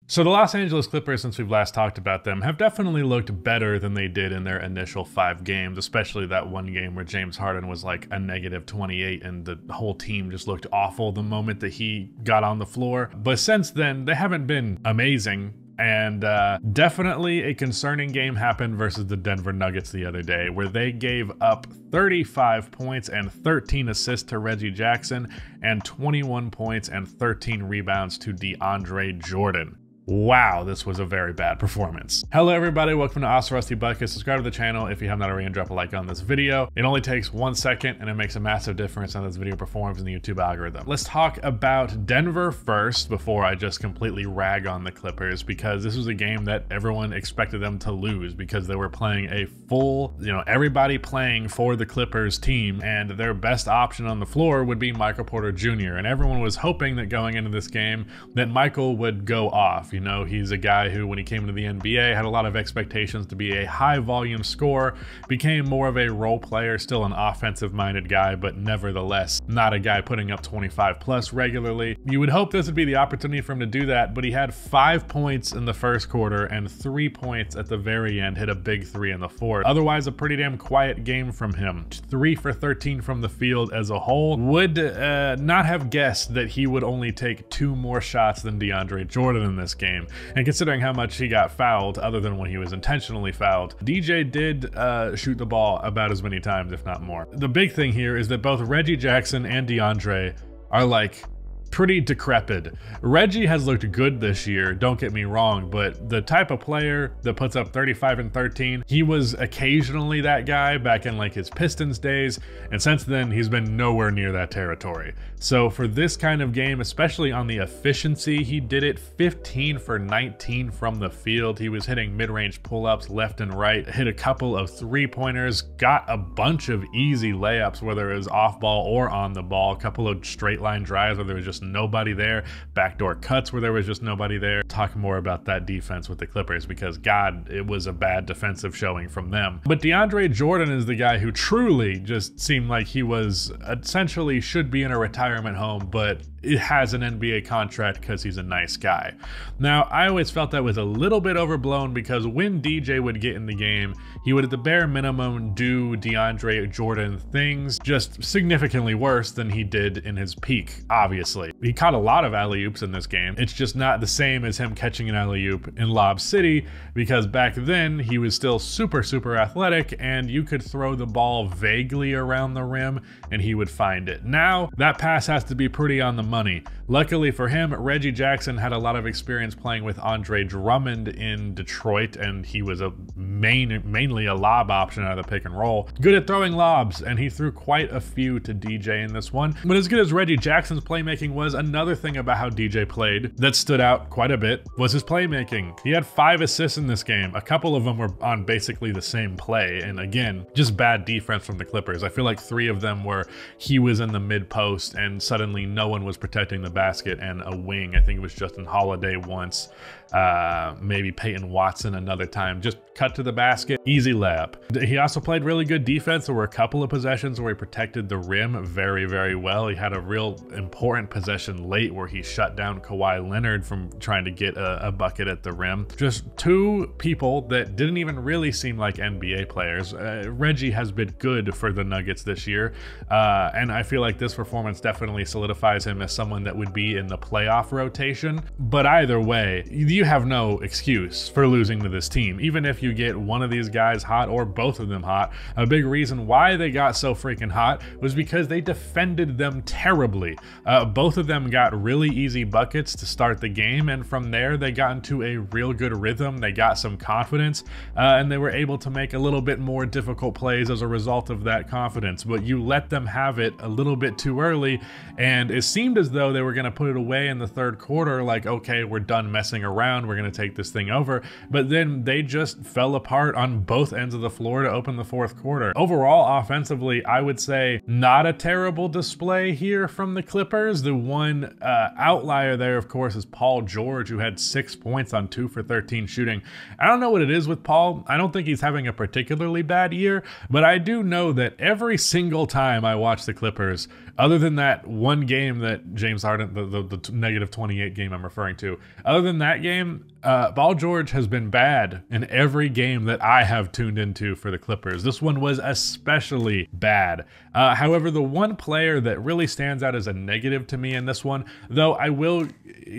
So the Los Angeles Clippers, since we've last talked about them, have definitely looked better than they did in their initial 5 games, especially that one game where James Harden was like a negative 28 and the whole team just looked awful the moment that he got on the floor. But since then, they haven't been amazing. And definitely a concerning game happened versus the Denver Nuggets the other day, where they gave up 35 points and 13 assists to Reggie Jackson and 21 points and 13 rebounds to DeAndre Jordan. Wow, this was a very bad performance. Hello everybody, welcome to Awesome Rusty Bucket. Subscribe to the channel if you have not already and drop a like on this video. It only takes 1 second and it makes a massive difference how this video performs in the YouTube algorithm. Let's talk about Denver first before I just completely rag on the Clippers, because this was a game that everyone expected them to lose because they were playing a full, everybody playing for the Clippers team, and their best option on the floor would be Michael Porter Jr. And everyone was hoping that going into this game that Michael would go off. He's a guy who, when he came into the NBA, had a lot of expectations to be a high volume scorer, became more of a role player, still an offensive minded guy, but nevertheless not a guy putting up 25 plus regularly. You would hope this would be the opportunity for him to do that, but he had 5 points in the first quarter and 3 points at the very end, hit a big 3 in the fourth. Otherwise, a pretty damn quiet game from him. 3 for 13 from the field as a whole. Would not have guessed that he would only take 2 more shots than DeAndre Jordan in this game. And considering how much he got fouled, other than when he was intentionally fouled, DJ did shoot the ball about as many times, if not more. The big thing here is that both Reggie Jackson and DeAndre are like pretty decrepit. Reggie has looked good this year, don't get me wrong, but the type of player that puts up 35 and 13, he was occasionally that guy back in like his Pistons days, and since then he's been nowhere near that territory. So for this kind of game, especially on the efficiency, he did it 15 for 19 from the field. He was hitting mid-range pull-ups left and right, hit a couple of 3-pointers, got a bunch of easy layups, whether it was off ball or on the ball, a couple of straight line drives where there was just nobody there, backdoor cuts where there was just nobody there. Talk more about that defense with the Clippers, because God, it was a bad defensive showing from them. But DeAndre Jordan is the guy who truly just seemed like he was essentially should be in a retirement home, but it has an NBA contract because he's a nice guy. Now, I always felt that was a little bit overblown, because when DJ would get in the game, he would at the bare minimum do DeAndre Jordan things, just significantly worse than he did in his peak, obviously. He caught a lot of alley-oops in this game. It's just not the same as him catching an alley-oop in Lob City, because back then he was still super athletic and you could throw the ball vaguely around the rim and he would find it. Now, that pass has to be pretty on the money. Luckily for him, Reggie Jackson had a lot of experience playing with Andre Drummond in Detroit, and he was mainly a lob option out of the pick and roll. Good at throwing lobs, and he threw quite a few to DJ in this one. But as good as Reggie Jackson's playmaking was, another thing about how DJ played that stood out quite a bit was his playmaking. He had 5 assists in this game. A couple of them were on basically the same play, and again, just bad defense from the Clippers. I feel like 3 of them were he was in the mid post and suddenly no one was protecting the basket, and a wing. I think it was Justin Holiday once, maybe Peyton Watson another time, just cut to the basket, easy layup. He also played really good defense. There were a couple of possessions where he protected the rim very well. He had a real important possession late where he shut down Kawhi Leonard from trying to get a bucket at the rim. Just 2 people that didn't even really seem like NBA players. Reggie has been good for the Nuggets this year, and I feel like this performance definitely solidifies him as someone that would be in the playoff rotation. But either way, you have no excuse for losing to this team. Even if you get one of these guys hot or both of them hot, a big reason why they got so freaking hot was because they defended them terribly. Both of them got really easy buckets to start the game, and from there they got into a real good rhythm. They got some confidence, and they were able to make a little bit more difficult plays as a result of that confidence. But you let them have it a little bit too early, and it seemed as though they were going to put it away in the third quarter, like, okay, we're done messing around, we're going to take this thing over. But then they just fell apart on both ends of the floor to open the fourth quarter. Overall, offensively, I would say not a terrible display here from the Clippers. The one outlier there, of course, is Paul George, who had 6 points on 2 for 13 shooting. I don't know what it is with Paul. I don't think he's having a particularly bad year, but I do know that every single time I watch the Clippers, other than that one game that James Harden, the negative 28 game I'm referring to, other than that game, Paul George has been bad in every game that I have tuned into for the Clippers. This one was especially bad. However, the one player that really stands out as a negative to me in this one, though I will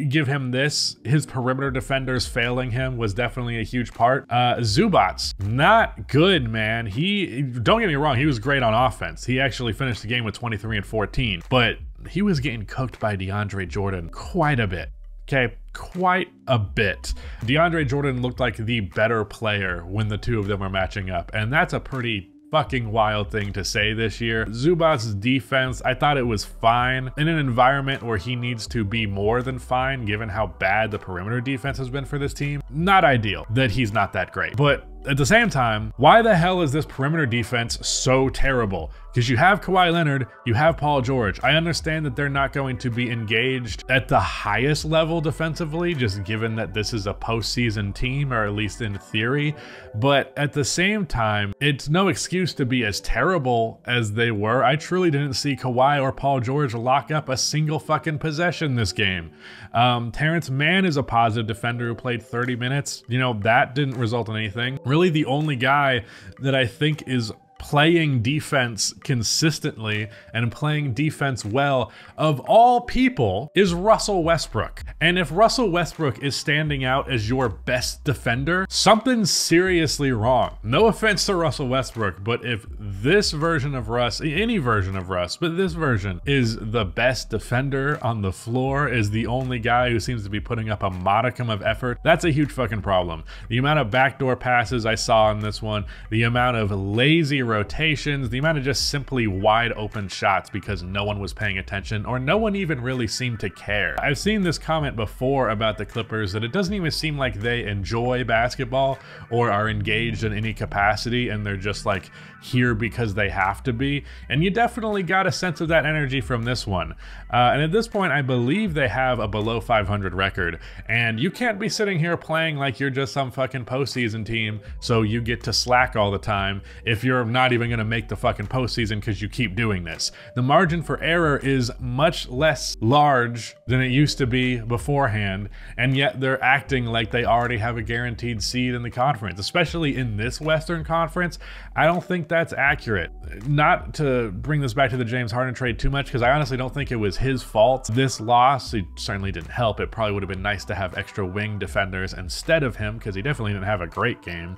give him this, his perimeter defenders failing him was definitely a huge part. Zubats, not good, man. Don't get me wrong, he was great on offense. He actually finished the game with 23 and 14, but he was getting cooked by DeAndre Jordan quite a bit. Okay, quite a bit. DeAndre Jordan looked like the better player when the two of them are matching up, and that's a pretty fucking wild thing to say this year. Zubats' defense, I thought it was fine in an environment where he needs to be more than fine given how bad the perimeter defense has been for this team. Not ideal that he's not that great, but at the same time, why the hell is this perimeter defense so terrible? Because you have Kawhi Leonard, you have Paul George. I understand that they're not going to be engaged at the highest level defensively, just given that this is a postseason team, or at least in theory. But at the same time, it's no excuse to be as terrible as they were. I truly didn't see Kawhi or Paul George lock up a single fucking possession this game. Terrence Mann is a positive defender who played 30 minutes. You know, that didn't result in anything. Really, the only guy that I think is playing defense consistently and playing defense well, of all people, is Russell Westbrook. And if Russell Westbrook is standing out as your best defender, something's seriously wrong. No offense to Russell Westbrook, but if this version of Russ, any version of Russ, but this version is the best defender on the floor, is the only guy who seems to be putting up a modicum of effort, that's a huge fucking problem. The amount of backdoor passes I saw in this one, the amount of lazy rotations, the amount of just simply wide open shots because no one was paying attention, or no one even really seemed to care. I've seen this comment before about the Clippers that it doesn't even seem like they enjoy basketball or are engaged in any capacity, and they're just like here because they have to be. And you definitely got a sense of that energy from this one. And at this point, I believe they have a below 500 record, and you can't be sitting here playing like you're just some fucking postseason team so you get to slack all the time if you're not even going to make the fucking postseason because you keep doing this. The margin for error is much less large than it used to be beforehand, and yet they're acting like they already have a guaranteed seed in the conference, especially in this Western Conference. I don't think that's accurate. Not to bring this back to the James Harden trade too much, because I honestly don't think it was his fault. This loss, it certainly didn't help. It probably would have been nice to have extra wing defenders instead of him, because he definitely didn't have a great game.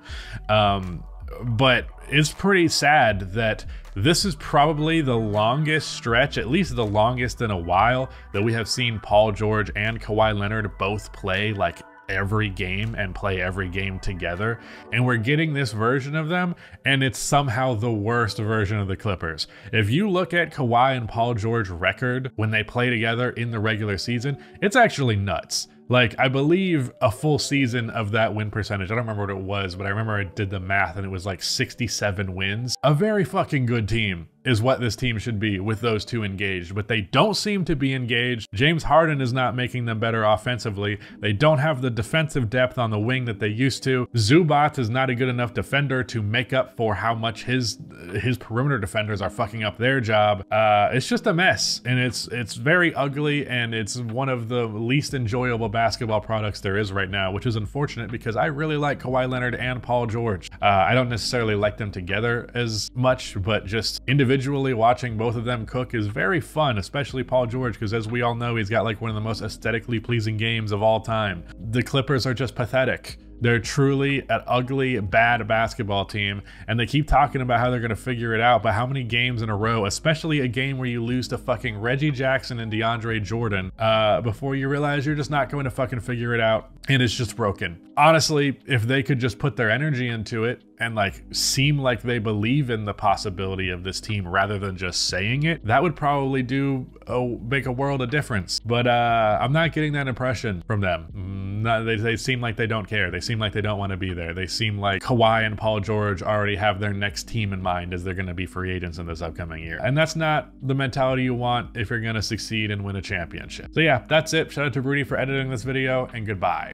But it's pretty sad that this is probably the longest stretch, at least the longest in a while, that we have seen Paul George and Kawhi Leonard both play like every game and play every game together. And we're getting this version of them, and it's somehow the worst version of the Clippers. If you look at Kawhi and Paul George record when they play together in the regular season, it's actually nuts. Like, I believe a full season of that win percentage, I don't remember what it was, but I remember I did the math and it was like 67 wins. A very fucking good team is what this team should be with those two engaged, but they don't seem to be engaged. James Harden is not making them better offensively. They don't have the defensive depth on the wing that they used to. Zubats is not a good enough defender to make up for how much his perimeter defenders are fucking up their job. It's just a mess, and it's very ugly, and it's one of the least enjoyable basketball products there is right now, which is unfortunate because I really like Kawhi Leonard and Paul George. I don't necessarily like them together as much, but just individually watching both of them cook is very fun, especially Paul George, because as we all know, he's got like one of the most aesthetically pleasing games of all time. The Clippers are just pathetic. They're truly an ugly, bad basketball team, and they keep talking about how they're going to figure it out, but how many games in a row, especially a game where you lose to fucking Reggie Jackson and DeAndre Jordan, before you realize you're just not going to fucking figure it out, and it's just broken. Honestly, if they could just put their energy into it and like seem like they believe in the possibility of this team rather than just saying it, that would probably make a world of difference. But I'm not getting that impression from them. They seem like they don't care. They seem like they don't want to be there. They seem like Kawhi and Paul George already have their next team in mind as they're going to be free agents in this upcoming year. And that's not the mentality you want if you're going to succeed and win a championship. So yeah, that's it. Shout out to Rudy for editing this video, and goodbye.